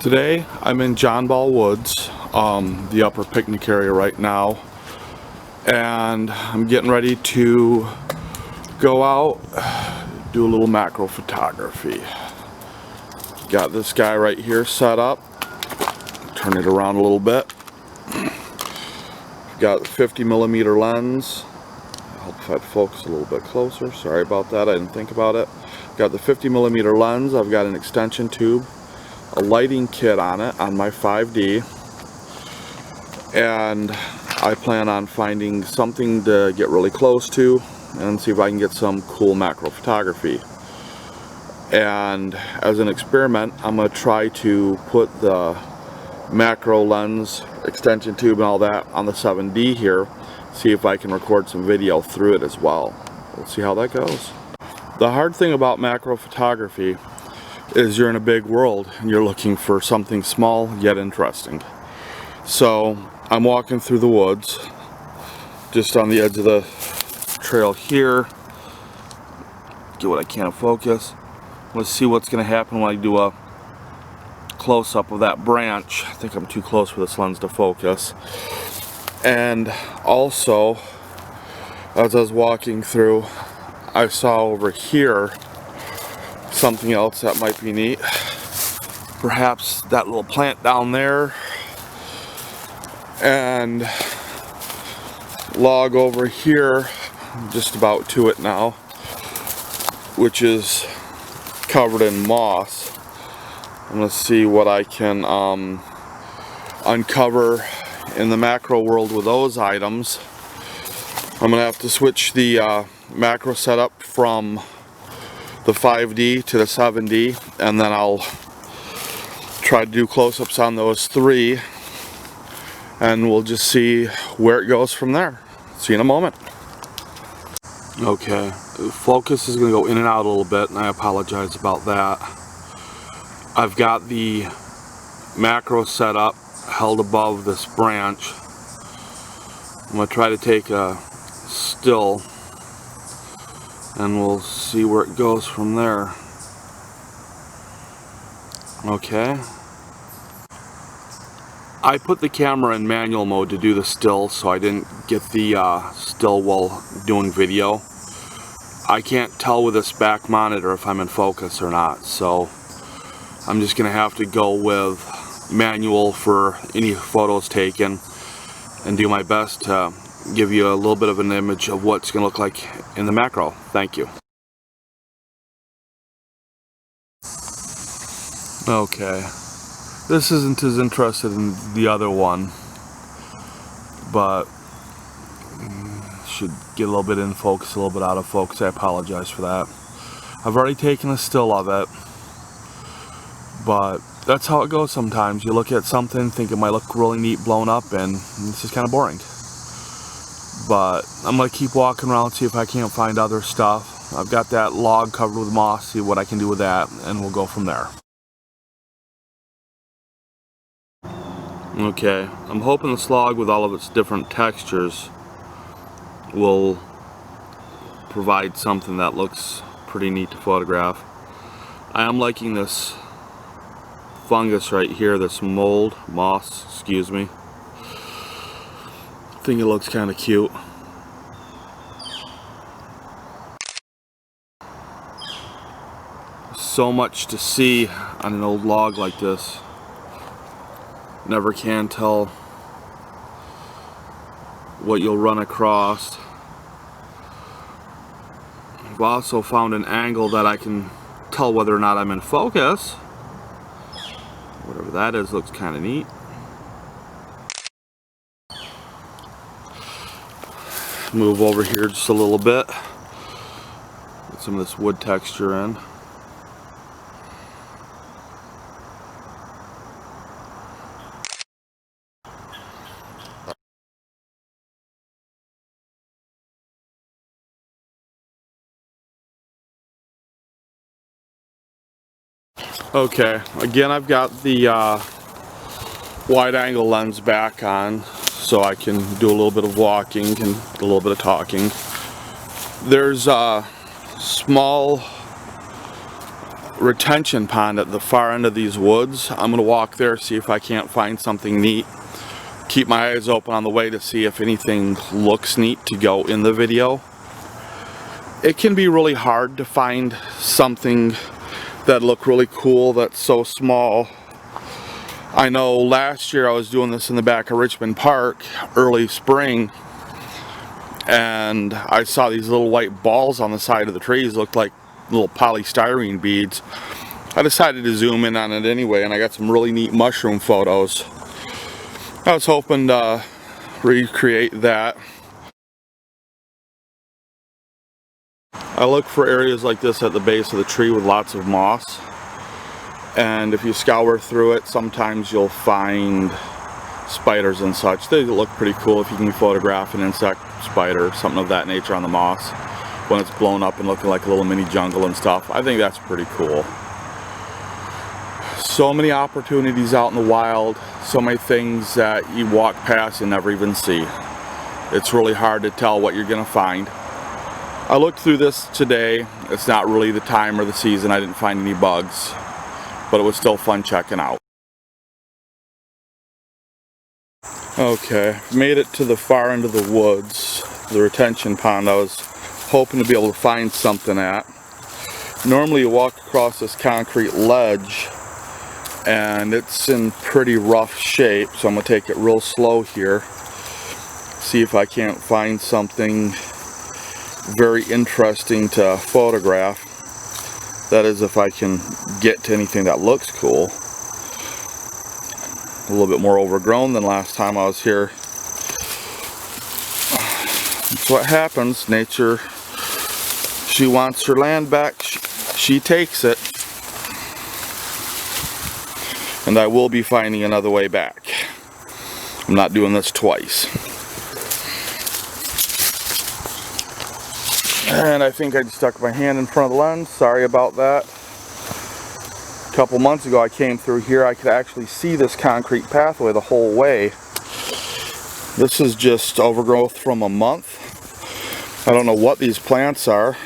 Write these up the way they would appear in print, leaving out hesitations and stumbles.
Today I'm in John Ball Woods, the upper picnic area right now, and I'm getting ready to go out, do a little macro photography. Got this guy right here set up, turn it around a little bit. Got the 50mm lens. I hope if I'd focus a little bit closer, sorry about that, I didn't think about it. Got the 50mm lens, I've got an extension tube, a lighting kit on it on my 5D, and I plan on finding something to get really close to and see if I can get some cool macro photography. And as an experiment, I'm going to try to put the macro lens, extension tube and all that on the 7D here, see if I can record some video through it as well. We'll see how that goes. The hard thing about macro photography is you're in a big world and you're looking for something small yet interesting. So I'm walking through the woods just on the edge of the trail here. Get what I can of focus. Let's see what's going to happen when I do a close-up of that branch. I think I'm too close for this lens to focus. And also, as I was walking through, I saw over here something else that might be neat. Perhaps that little plant down there, and log over here, just about to it now, which is covered in moss. I'm going to see what I can uncover in the macro world with those items. I'm going to have to switch the macro setup from the 5D to the 7D, and then I'll try to do close-ups on those three, and we'll just see where it goes from there. See you in a moment. Okay, focus is going to go in and out a little bit, and I apologize about that. I've got the macro set up, held above this branch. I'm going to try to take a still, and we'll see where it goes from there. Okay. I put the camera in manual mode to do the still, so I didn't get the still while doing video. I can't tell with this back monitor if I'm in focus or not, so I'm just going to have to go with manual for any photos taken and do my best to give you a little bit of an image of what it's going to look like in the macro. Thank you. Okay, this isn't as interested in the other one, but should get a little bit in focus, a little bit out of focus. I apologize for that. I've already taken a still of it, but that's how it goes sometimes. You look at something, think it might look really neat blown up, and it's just kind of boring. But I'm going to keep walking around, see if I can't find other stuff. I've got that log covered with moss, see what I can do with that, and we'll go from there. Okay, I'm hoping this log with all of its different textures will provide something that looks pretty neat to photograph. I am liking this fungus right here, this moss, excuse me. I think it looks kind of cute. So much to see on an old log like this. Never can tell what you'll run across. I've also found an angle that I can tell whether or not I'm in focus. Whatever that is, looks kind of neat. Move over here just a little bit. Get some of this wood texture in. Okay, again I've got the wide angle lens back on so I can do a little bit of walking and a little bit of talking. There's a small retention pond at the far end of these woods. I'm going to walk there, see if I can't find something neat. Keep my eyes open on the way to see if anything looks neat to go in the video. It can be really hard to find something that look really cool that's so small. I know last year I was doing this in the back of Richmond Park, early spring, and I saw these little white balls on the side of the trees, looked like little polystyrene beads. I decided to zoom in on it anyway, and I got some really neat mushroom photos. I was hoping to recreate that. I look for areas like this at the base of the tree with lots of moss, and if you scour through it, sometimes you'll find spiders and such. They look pretty cool if you can photograph an insect, spider, something of that nature on the moss when it's blown up and looking like a little mini jungle and stuff. I think that's pretty cool. So many opportunities out in the wild, so many things that you walk past and never even see. It's really hard to tell what you're gonna find. I looked through this today. It's not really the time or the season. I didn't find any bugs, but it was still fun checking out. Okay, made it to the far end of the woods, the retention pond I was hoping to be able to find something at. Normally you walk across this concrete ledge and it's in pretty rough shape, so I'm going to take it real slow here, see if I can't find something very interesting to photograph. That is, if I can get to anything that looks cool. A little bit more overgrown than last time I was here. That's what happens. Nature, she wants her land back, she takes it. And I will be finding another way back. I'm not doing this twice. And I think I just stuck my hand in front of the lens. Sorry about that. A couple months ago I came through here. I could actually see this concrete pathway the whole way. This is just overgrowth from a month. I don't know what these plants are.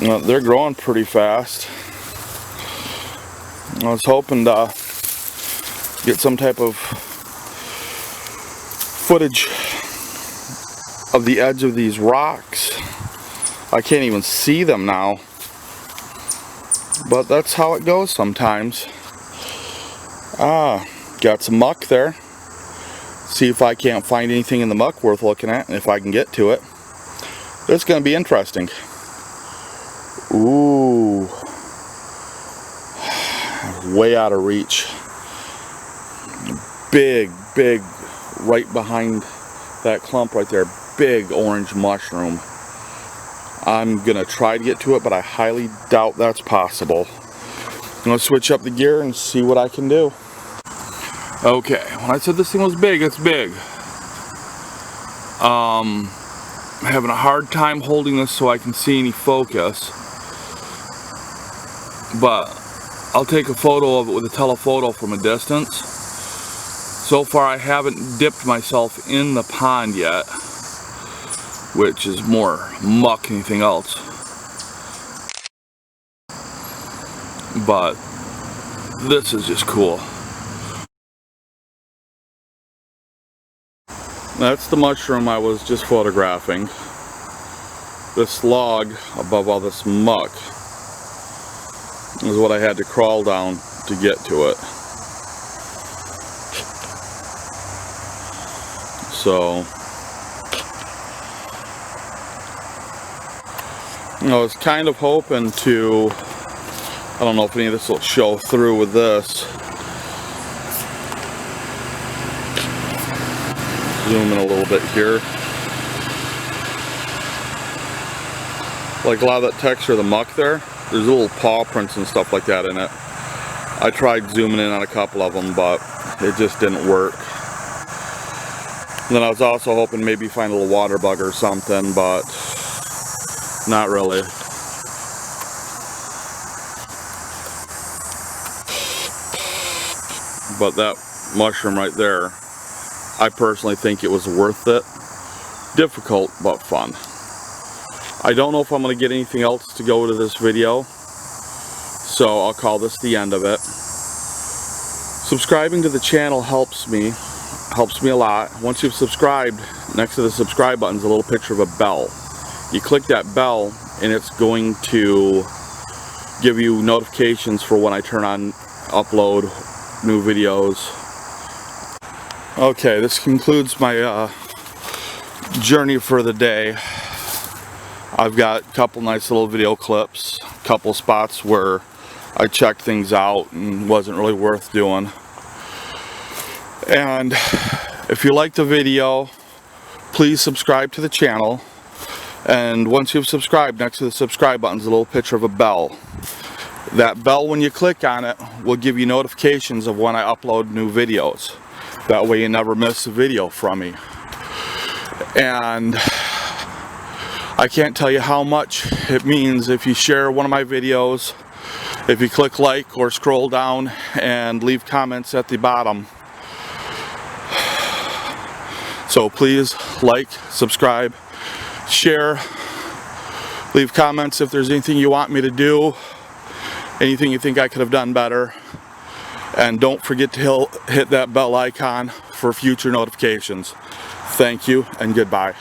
They're growing pretty fast. I was hoping to get some type of footage of the edge of these rocks. I can't even see them now, but that's how it goes sometimes. Got some muck there. See if I can't find anything in the muck worth looking at, and if I can get to it. It's going to be interesting. Ooh, way out of reach. Big right behind that clump right there, big orange mushroom. I'm gonna try to get to it, but I highly doubt that's possible. I'm gonna switch up the gear and see what I can do. Okay, when I said this thing was big, it's big. I'm having a hard time holding this so I can see any focus, but I'll take a photo of it with a telephoto from a distance. So far I haven't dipped myself in the pond yet, which is more muck than anything else. But this is just cool. That's the mushroom I was just photographing. This log above all this muck is what I had to crawl down to get to it. So, I was kind of hoping to, I don't know if any of this will show through with this. Zoom in a little bit here. Like a lot of that texture of the muck there, there's little paw prints and stuff like that in it. I tried zooming in on a couple of them, but it just didn't work. And then I was also hoping maybe find a little water bug or something, but not really. But that mushroom right there, I personally think it was worth it. Difficult, but fun. I don't know if I'm going to get anything else to go to this video. So I'll call this the end of it. Subscribing to the channel helps me a lot. Once you've subscribed, next to the subscribe button is a little picture of a bell. You click that bell and it's going to give you notifications for when I turn on upload new videos. Okay, this concludes my journey for the day. I've got a couple nice little video clips, a couple spots where I checked things out and wasn't really worth doing. And if you like the video, please subscribe to the channel. And once you've subscribed, next to the subscribe button is a little picture of a bell. That bell, when you click on it, will give you notifications of when I upload new videos. That way you never miss a video from me. And I can't tell you how much it means if you share one of my videos, if you click like or scroll down and leave comments at the bottom. So please like, subscribe, share, leave comments if there's anything you want me to do, anything you think I could have done better. And don't forget to hit that bell icon for future notifications. Thank you and goodbye.